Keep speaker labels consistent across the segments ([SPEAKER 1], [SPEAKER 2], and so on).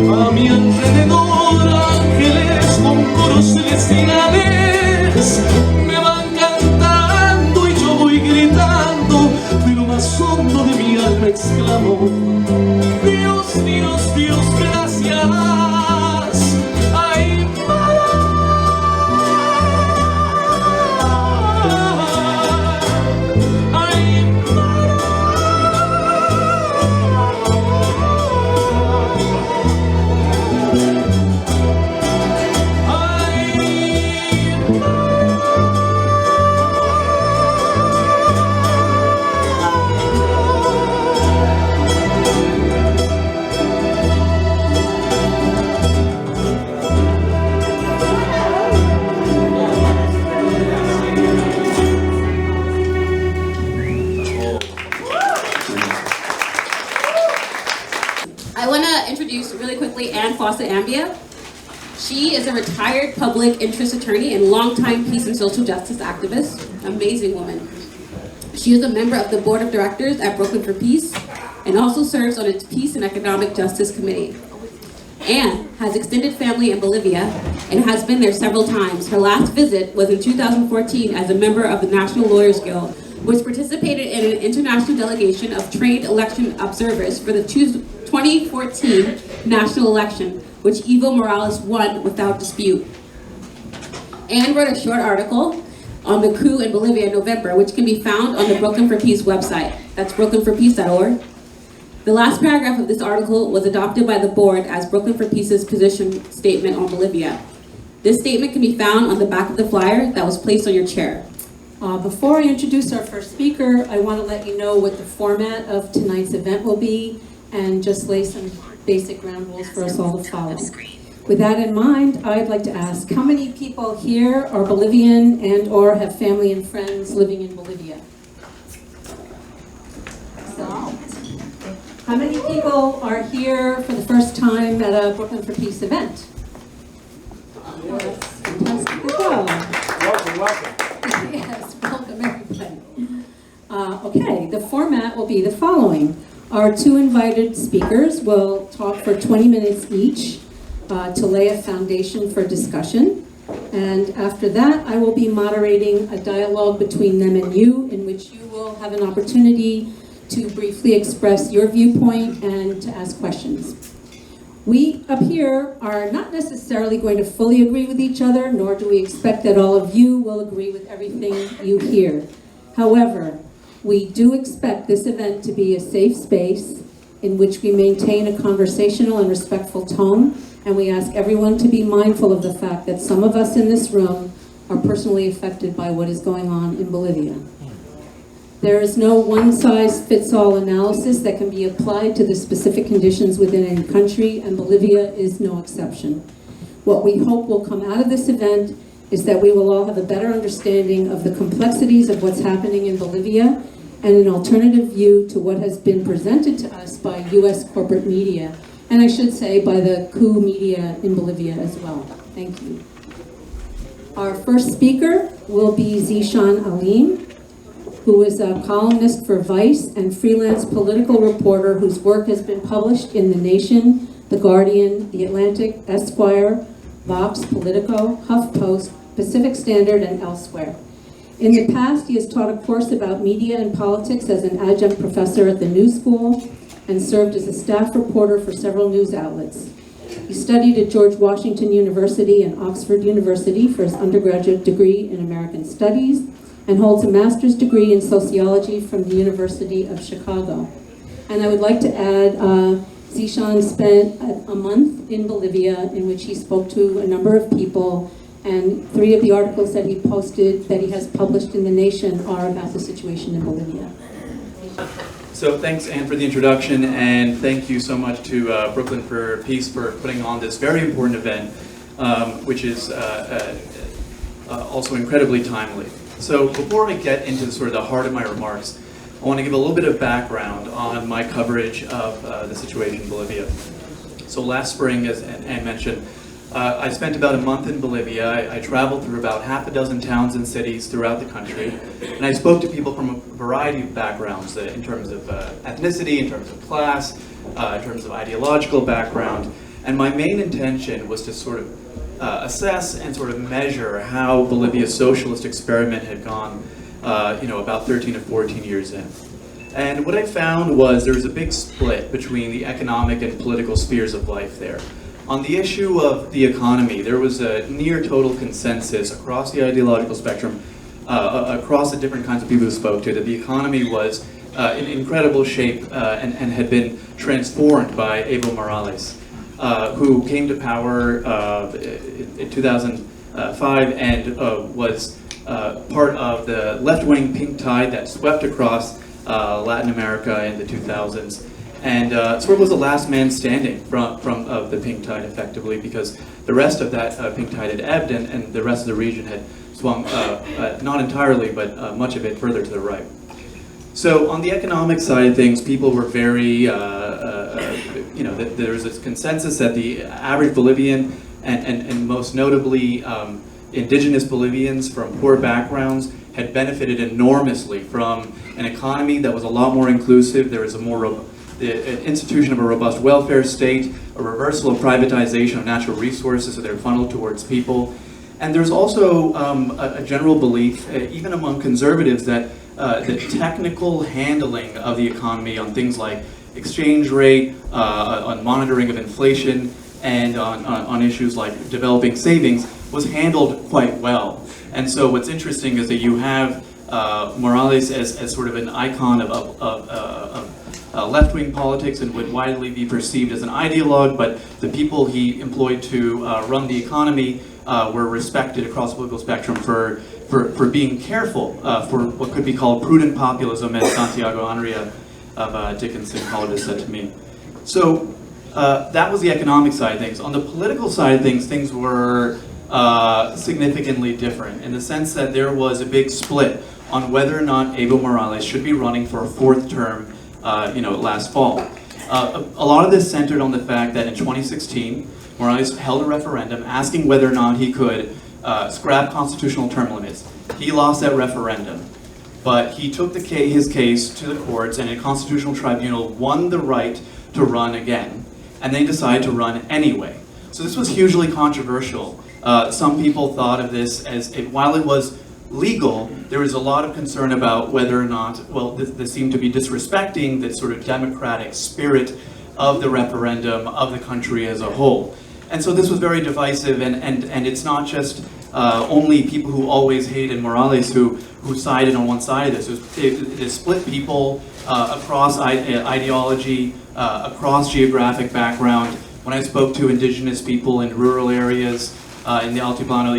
[SPEAKER 1] A mi alrededor ángeles con coros celestiales me van cantando y yo voy gritando, de lo más hondo de mi alma exclamo: Dios, Dios, Dios, gracias. Ay,
[SPEAKER 2] Fawcett, Ambia. She is a retired public interest attorney and longtime peace and social justice activist. Amazing woman. She is a member of the board of directors at Brooklyn for Peace and also serves on its Peace and Economic Justice Committee. Anne has extended family in Bolivia and has been there several times. Her last visit was in 2014 as a member of the National Lawyers Guild, which participated in an international delegation of trained election observers for the 2014 national election, which Evo Morales won without dispute. Anne wrote a short article on the coup in Bolivia in November, which can be found on the Brooklyn for Peace website. That's brooklynforpeace.org. The last paragraph of this article was adopted by the board as Brooklyn for Peace's position statement on Bolivia. This statement can be found on the back of the flyer that was placed on your chair.
[SPEAKER 3] Before I introduce our first speaker, I want to let you know what the format of tonight's event will be and just lay some basic ground rules for us all to follow. With that in mind, I'd like to ask, how many people here are Bolivian and or have family and friends living in Bolivia? So, how many people are here for the first time at a Brooklyn for Peace event? Oh, that's fantastic as well.
[SPEAKER 4] Welcome.
[SPEAKER 3] Yes, welcome everybody. Okay, the format will be the following. Our two invited speakers will talk for 20 minutes each to lay a foundation for discussion. And after that, I will be moderating a dialogue between them and you, in which you will have an opportunity to briefly express your viewpoint and to ask questions. We up here are not necessarily going to fully agree with each other, nor do we expect that all of you will agree with everything you hear. However, we do expect this event to be a safe space in which we maintain a conversational and respectful tone, and we ask everyone to be mindful of the fact that some of us in this room are personally affected by what is going on in Bolivia. There is no one-size-fits-all analysis that can be applied to the specific conditions within any country, and Bolivia is no exception. What we hope will come out of this event is that we will all have a better understanding of the complexities of what's happening in Bolivia and an alternative view to what has been presented to us by U.S. corporate media, and I should say by the coup media in Bolivia as well. Thank you. Our first speaker will be Zeeshan Aleem, who is a columnist for Vice and freelance political reporter whose work has been published in The Nation, The Guardian, The Atlantic, Esquire, Vox, Politico, HuffPost, Pacific Standard, and elsewhere. In the past, he has taught a course about media and politics as an adjunct professor at the New School and served as a staff reporter for several news outlets. He studied at George Washington University and Oxford University for his undergraduate degree in American Studies and holds a master's degree in sociology from the University of Chicago. And I would like to add, Zeeshan spent a month in Bolivia in which he spoke to a number of people, and 3 of the articles that he posted, that he has published in The Nation, are about the situation in Bolivia.
[SPEAKER 5] So thanks, Anne, for the introduction, and thank you so much to Brooklyn for Peace for putting on this very important event, which is also incredibly timely. So before I get into sort of the heart of my remarks, I want to give a little bit of background on my coverage of the situation in Bolivia. So last spring, as Anne mentioned, I spent about a month in Bolivia. I traveled through about half a dozen towns and cities throughout the country, and I spoke to people from a variety of backgrounds in terms of ethnicity, in terms of class, in terms of ideological background. And my main intention was to sort of assess and sort of measure how Bolivia's socialist experiment had gone, about 13 to 14 years in. And what I found was there was a big split between the economic and political spheres of life there. On the issue of the economy, there was a near total consensus across the ideological spectrum, across the different kinds of people who spoke to, that the economy was in incredible shape and had been transformed by Evo Morales, who came to power in 2005 and was part of the left-wing pink tide that swept across Latin America in the 2000s, and sort of was the last man standing from the pink tide, effectively, because the rest of that pink tide had ebbed, and the rest of the region had swung, not entirely, but much of it further to the right. So on the economic side of things, people were very, there was this consensus that the average Bolivian, and most notably indigenous Bolivians from poor backgrounds, had benefited enormously from an economy that was a lot more inclusive. There was the institution of a robust welfare state, a reversal of privatization of natural resources, so they're funneled towards people. And there's also a general belief, even among conservatives, that the technical handling of the economy on things like exchange rate, on monitoring of inflation, and on issues like developing savings was handled quite well. And so what's interesting is that you have Morales as sort of an icon of left-wing politics and would widely be perceived as an ideologue, but the people he employed to run the economy were respected across the political spectrum for being careful, for what could be called prudent populism, as Santiago Anria of Dickinson College said to me. So that was the economic side of things. On the political side of things, things were significantly different in the sense that there was a big split on whether or not Evo Morales should be running for a fourth term, last fall. A lot of this centered on the fact that in 2016, Morales held a referendum asking whether or not he could scrap constitutional term limits. He lost that referendum, but he took his case to the courts, and a constitutional tribunal won the right to run again, and they decided to run anyway. So this was hugely controversial. Some people thought of this as, while it was legal, there was a lot of concern about whether or not, this seemed to be disrespecting the sort of democratic spirit of the referendum, of the country as a whole. And so this was very divisive, and it's not just only people who always hated Morales who sided on one side of this. It split people across ideology, across geographic background. When I spoke to indigenous people in rural areas in the Altiplano,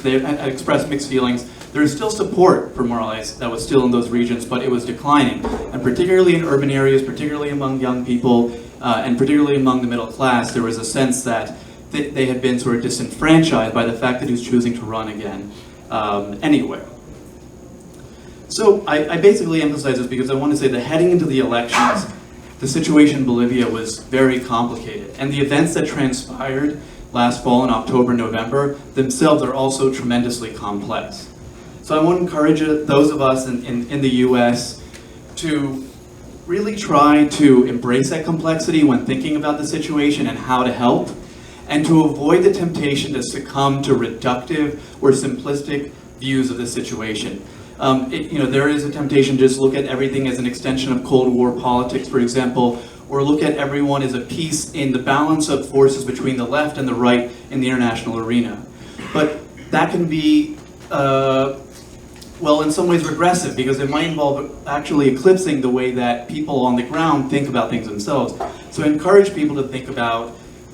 [SPEAKER 5] they had expressed mixed feelings. There is still support for Morales that was still in those regions, but it was declining. And particularly in urban areas, particularly among young people, and particularly among the middle class, there was a sense that they had been sort of disenfranchised by the fact that he was choosing to run again anyway. So I basically emphasize this because I want to say that heading into the elections, the situation in Bolivia was very complicated. And the events that transpired last fall in October, November, themselves are also tremendously complex. So I want to encourage those of us in the US to really try to embrace that complexity when thinking about the situation and how to help, and to avoid the temptation to succumb to reductive or simplistic views of the situation. There is a temptation to just look at everything as an extension of Cold War politics, for example, or look at everyone as a piece in the balance of forces between the left and the right in the international arena. But that can be, in some ways regressive, because it might involve actually eclipsing the way that people on the ground think about things themselves. So I encourage people to think about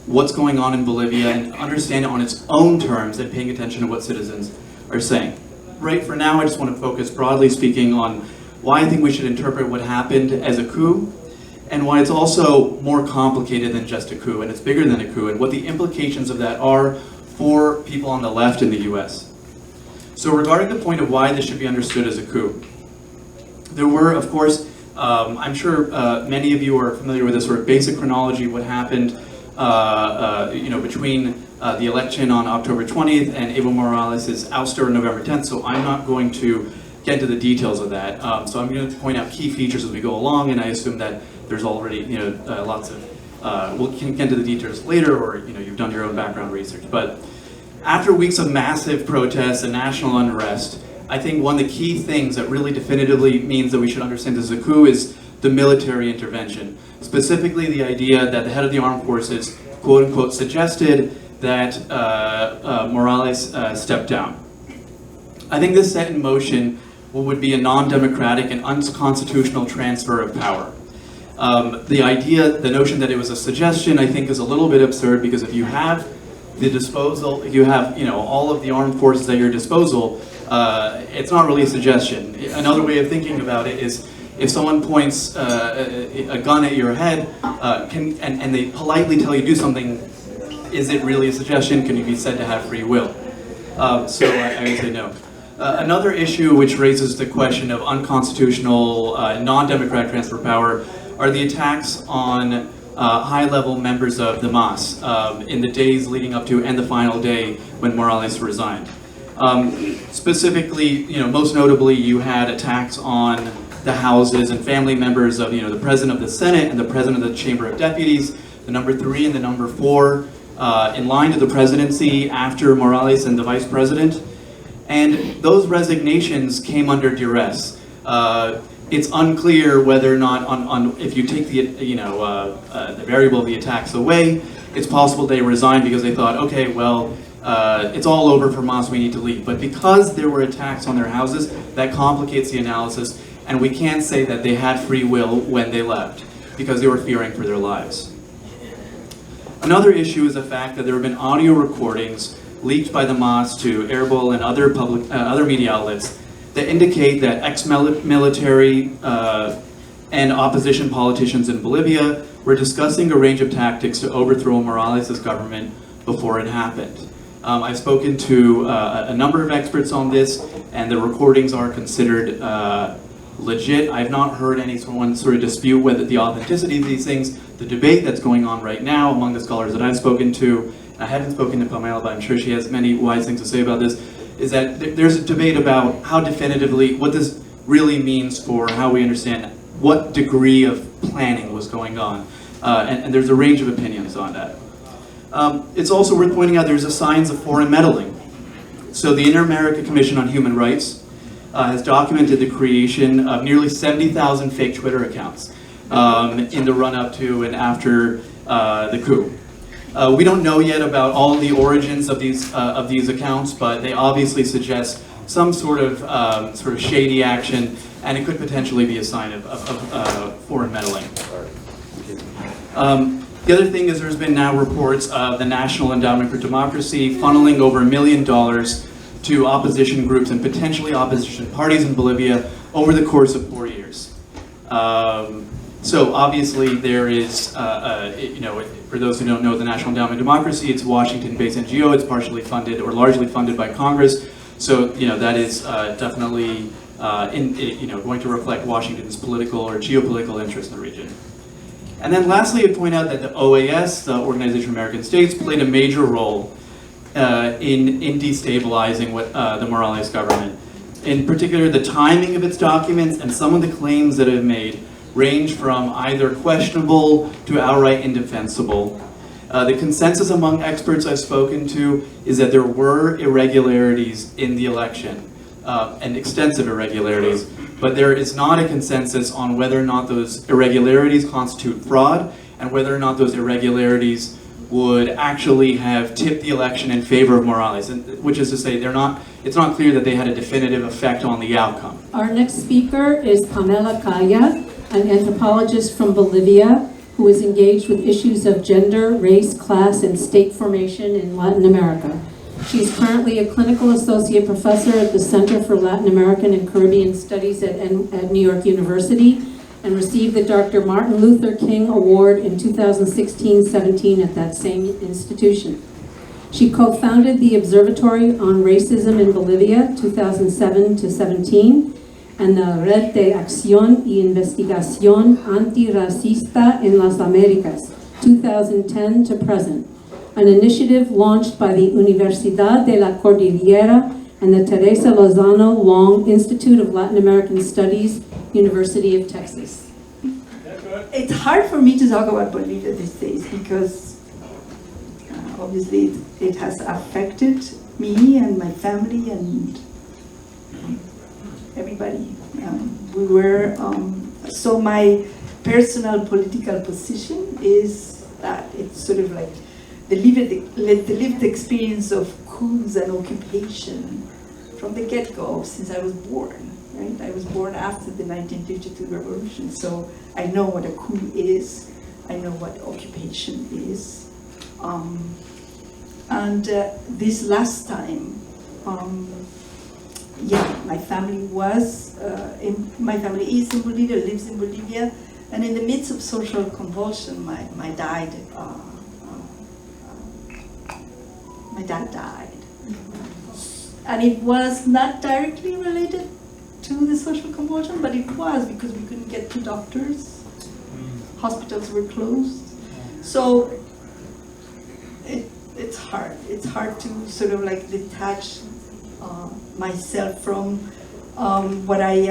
[SPEAKER 5] what's going on in Bolivia and understand it on its own terms and paying attention to what citizens are saying. Right, for now I just want to focus, broadly speaking, on why I think we should interpret what happened as a coup, and why it's also more complicated than just a coup, and it's bigger than a coup, and what the implications of that are for people on the left in the US. So regarding the point of why this should be understood as a coup, there were, of course, I'm sure many of you are familiar with this sort of basic chronology of what happened between the election on October 20th and Evo Morales' ouster on November 10th, so I'm not going to get into the details of that. So I'm going to point out key features as we go along, and I assume that there's already lots of we'll get into the details later, or you've done your own background research. But after weeks of massive protests and national unrest, I think one of the key things that really definitively means that we should understand this as a coup is the military intervention. Specifically, the idea that the head of the armed forces, quote unquote, suggested that Morales step down. I think this set in motion what would be a non-democratic and unconstitutional transfer of power. The notion that it was a suggestion, I think, is a little bit absurd, because if you have the disposal, you have all of the armed forces at your disposal, it's not really a suggestion. Another way of thinking about it is, if someone points a gun at your head and they politely tell you to do something, is it really a suggestion? Can you be said to have free will? So I would say no. Another issue which raises the question of unconstitutional, non-democratic transfer of power are the attacks on high-level members of the MAS in the days leading up to and the final day when Morales resigned. Specifically, most notably, you had attacks on the houses and family members of, the President of the Senate and the President of the Chamber of Deputies, the number 3 and the number 4, in line to the presidency after Morales and the Vice President. And those resignations came under duress. It's unclear whether or not, if you take the variable of the attacks away, it's possible they resigned because they thought, okay, well, it's all over for MAS, we need to leave. But because there were attacks on their houses, that complicates the analysis, and we can't say that they had free will when they left, because they were fearing for their lives. Another issue is the fact that there have been audio recordings leaked by the MAS to Airball and other media outlets that indicate that ex-military and opposition politicians in Bolivia were discussing a range of tactics to overthrow Morales' government before it happened. I've spoken to a number of experts on this, and the recordings are considered legit. I've not heard anyone sort of dispute whether the authenticity of these things. The debate that's going on right now among the scholars that I've spoken to, I haven't spoken to Pamela, but I'm sure she has many wise things to say about this, is that there's a debate about how definitively, what this really means for how we understand what degree of planning was going on. And there's a range of opinions on that. It's also worth pointing out there's signs of foreign meddling. So the Inter-American Commission on Human Rights has documented the creation of nearly 70,000 fake Twitter accounts in the run-up to and after the coup. We don't know yet about all the origins of these accounts, but they obviously suggest some sort of shady action, and it could potentially be a sign of foreign meddling. The other thing is there's been now reports of the National Endowment for Democracy funneling over $1 million to opposition groups and potentially opposition parties in Bolivia over the course of 4 years. So obviously there is, for those who don't know, the National Endowment for Democracy, it's a Washington-based NGO. It's partially funded or largely funded by Congress. So that is definitely going to reflect Washington's political or geopolitical interest in the region. And then lastly, I'd point out that the OAS, the Organization of American States, played a major role in destabilizing the Morales government. In particular, the timing of its documents and some of the claims that it made range from either questionable to outright indefensible. The consensus among experts I've spoken to is that there were irregularities in the election, and extensive irregularities, but there is not a consensus on whether or not those irregularities constitute fraud and whether or not those irregularities would actually have tipped the election in favor of Morales, which is to say it's not clear that they had a definitive effect on the outcome.
[SPEAKER 3] Our next speaker is Pamela, Calla, an anthropologist from Bolivia who is engaged with issues of gender, race, class, and state formation in Latin America. She is currently a clinical associate professor at the Center for Latin American and Caribbean Studies at New York University and received the Dr. Martin Luther King Award in 2016-17 at that same institution. She co-founded the Observatory on Racism in Bolivia, 2007-17, and the Red de Acción y Investigación Antirracista en las Américas, 2010 to present, an initiative launched by the Universidad de la Cordillera and the Teresa Lozano Long Institute of Latin American Studies, University of Texas.
[SPEAKER 6] It's hard for me to talk about Bolivia these days because obviously it has affected me and my family and everybody. So my personal political position is that it's sort of like the lived experience of coups and occupation from the get-go since I was born. Right? I was born after the 1952 revolution, so I know what a coup is, I know what occupation is. This last time, my family is in Bolivia, lives in Bolivia, and in the midst of social convulsion, my dad died. And it was not directly related to the social convulsion, but it was because we couldn't get to doctors. Hospitals were closed. So it's hard. It's hard to sort of like detach myself from what I,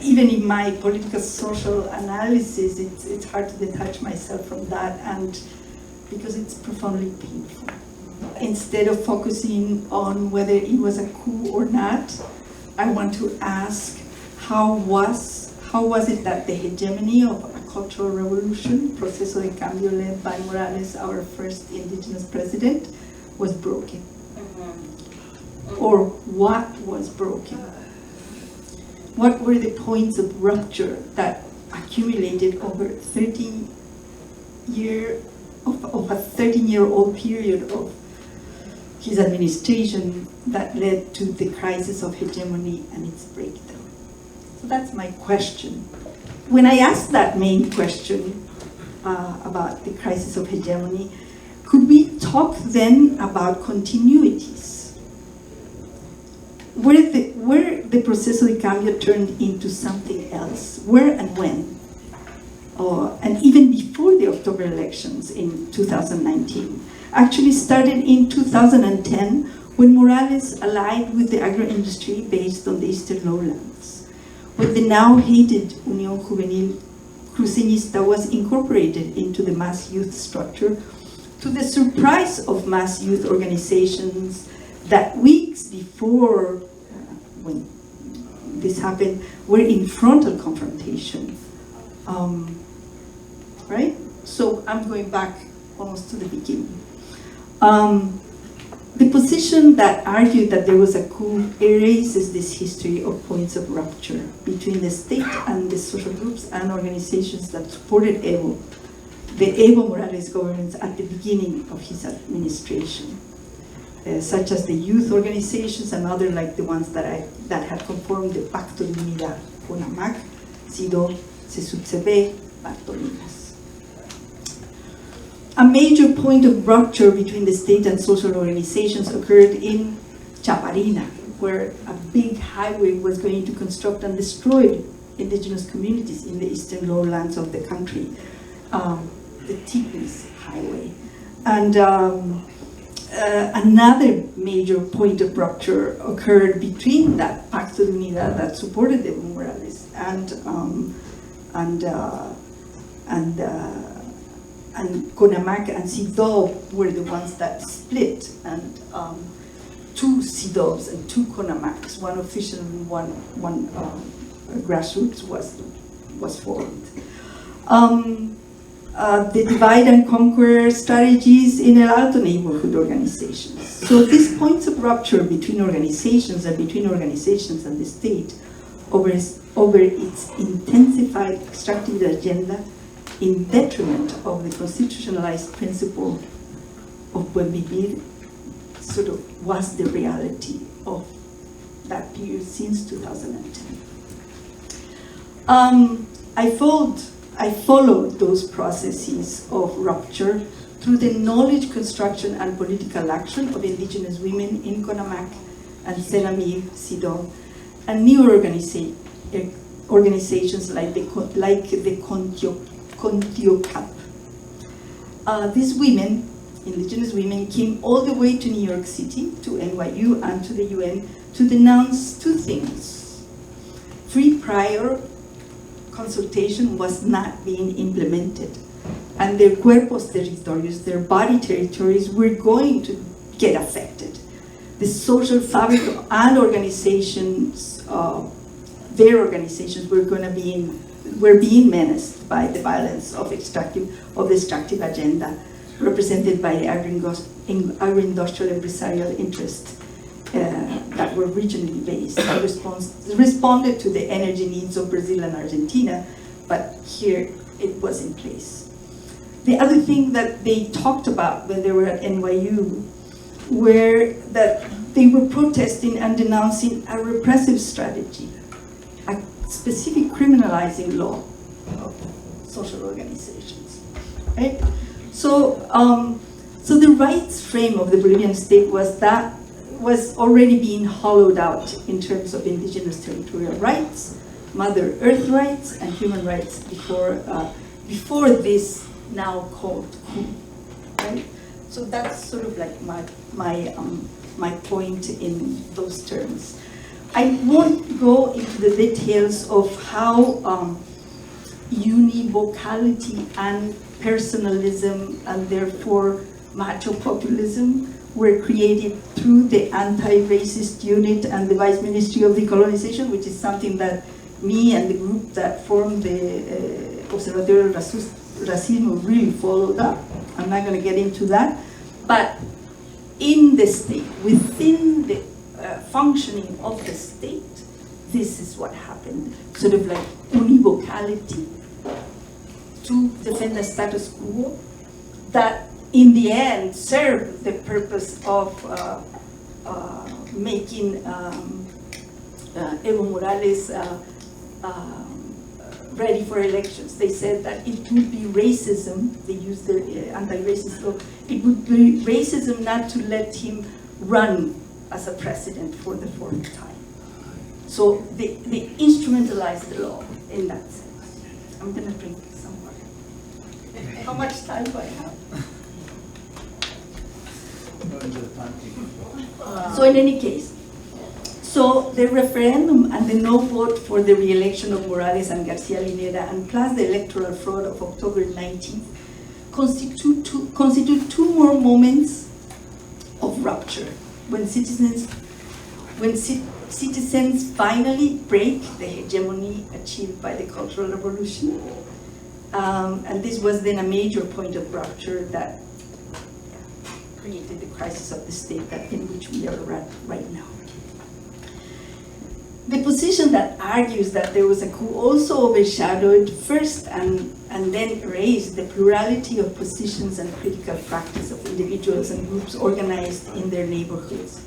[SPEAKER 6] even in my political social analysis, it's hard to detach myself from that, and because it's profoundly painful. Instead of focusing on whether it was a coup or not, I want to ask how was it that the hegemony of a cultural revolution, Proceso de Cambio led by Morales, our first indigenous president, was broken? Or what was broken? What were the points of rupture that accumulated over of a 13-year-old period of his administration that led to the crisis of hegemony and its breakdown? So that's my question. When I asked that main question about the crisis of hegemony, could we talk then about continuities? Where the Proceso de Cambio turned into something else, where and when? And even before the October elections in 2019, actually started in 2010 when Morales allied with the agro-industry based on the Eastern Lowlands, when the now hated Unión Juvenil Cruceñista was incorporated into the mass youth structure, to the surprise of mass youth organizations that weeks before when this happened were in frontal confrontation. Right? So I'm going back almost to the beginning. The position that argued that there was a coup erases this history of points of rupture between the state and the social groups and organizations that supported the Evo Morales government at the beginning of his administration, such as the youth organizations and other like the ones that had conformed the Pacto de Unidad, CONAMAC, SIDO, CESUTCB, Bartolinas. A major point of rupture between the state and social organizations occurred in Chaparina, where a big highway was going to construct and destroy indigenous communities in the eastern lowlands of the country, the Tigris Highway. And another major point of rupture occurred between that Pacto de Unidad that supported Evo Morales and CONAMAC and SIDO were the ones that split, and two SIDOs and two CONAMACs, one official and one grassroots was formed. The divide and conquer strategies in El Alto neighborhood organizations. So these points of rupture between organizations and the state over its intensified extractive agenda in detriment of the constitutionalized principle of buen vivir sort of was the reality of that period since 2010. I followed those processes of rupture through the knowledge construction and political action of indigenous women in CONAMAC and CENAMIR, SIDO, and new organizations like the Contiocap. These women, indigenous women, came all the way to New York City, to NYU and to the UN to denounce two things: free prior consultation was not being implemented. And their cuerpos territorios, their body territories, were going to get affected. The social fabric and organizations, their organizations were being menaced by the violence of the extractive agenda represented by the agro-industrial empresarial interests that were regionally based and responded to the energy needs of Brazil and Argentina, but here it was in place. The other thing that they talked about when they were at NYU were that they were protesting and denouncing a repressive strategy, a specific criminalizing law of social organizations, right? So the rights frame of the Bolivian state was already being hollowed out in terms of indigenous territorial rights, Mother Earth rights, and human rights before this now called coup, right? So that's sort of like my point in those terms. I won't go into the details of how univocality and personalism and therefore macho populism were created through the anti-racist unit and the Vice Ministry of Decolonization, which is something that me and the group that formed the Observatorio Racismo really followed up. I'm not going to get into that. But in the state, within the functioning of the state, this is what happened. Sort of like univocality to defend the status quo that in the end served the purpose of making Evo Morales ready for elections. They said that it would be racism, they used the anti-racist law, it would be racism not to let him run as a president for the fourth time. So they instrumentalized the law in that sense. I'm gonna drink some water. How much time do I have? So in any case, so the referendum and the no vote for the re-election of Morales and Garcia Linera, and plus the electoral fraud of October 19th, constitute two more moments of rupture when citizens finally break the hegemony achieved by the Cultural Revolution. And this was then a major point of rupture that created the crisis of the state in which we are right now. The position that argues that there was a coup also overshadowed first and then erased the plurality of positions and critical practice of individuals and groups organized in their neighborhoods,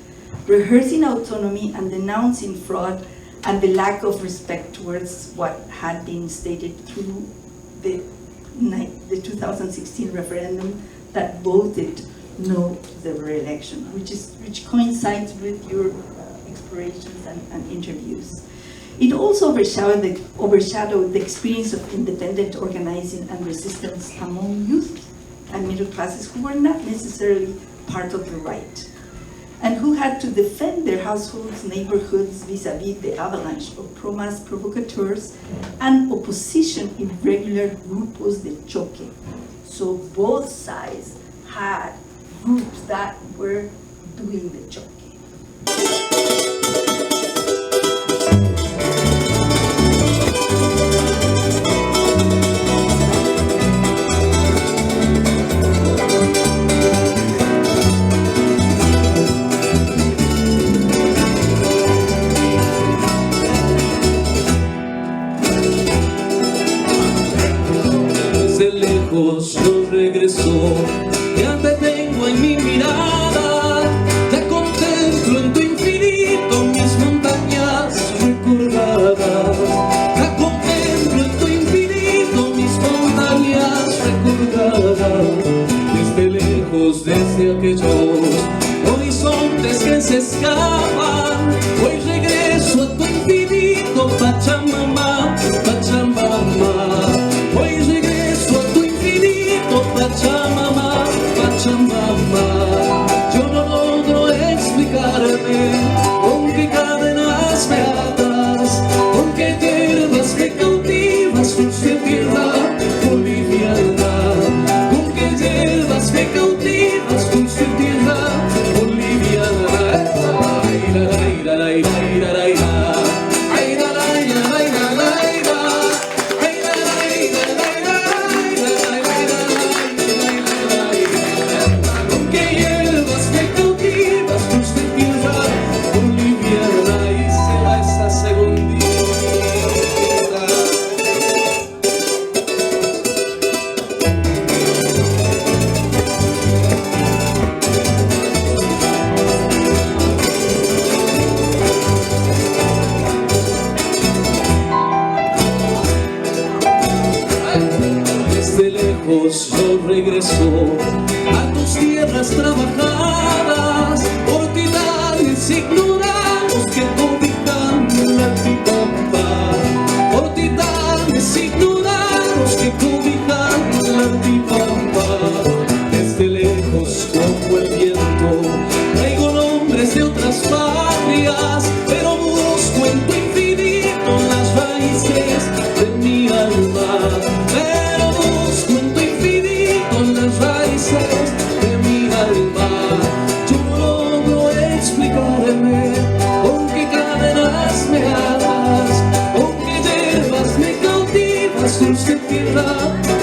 [SPEAKER 6] rehearsing autonomy and denouncing fraud and the lack of respect towards what had been stated through the 2016 referendum that voted no to the re-election, which coincides with your explorations and interviews. It also overshadowed the experience of independent organizing and resistance among youth and middle classes who were not necessarily part of the right, and who had to defend their households, neighborhoods vis-a-vis the avalanche of pro-mas provocateurs and opposition irregular grupos de choque. So both sides had groups that were doing the choque.
[SPEAKER 1] Desde lejos yo regreso, ya te tengo en mi mirada, te contemplo en tu infinito, mis montañas recordadas, te contemplo en tu infinito, mis montañas recordadas, desde lejos, desde aquellos horizontes que se escapan, hoy regreso a tu infinito, Pachamama, Pachamama, hoy regreso a tu infinito, Pachamama, Pachamama. Yo no logro explicarme con qué cadenas me atas, con qué hierbas me cautivas, lejos yo regreso a tus tierras trabajadas por titanes ignorados que cobijan la altipampa, por titanes ignorados que cobijan la altipampa. Desde lejos como el viento traigo nombres de otras patrias, pero busco en tu infinito las raíces de mi alma, pero busco en tu infinito las raíces de mi alma. Yo no logro explicarme con qué cadenas me atas, con qué hierbas me cautivas, dulce tierra.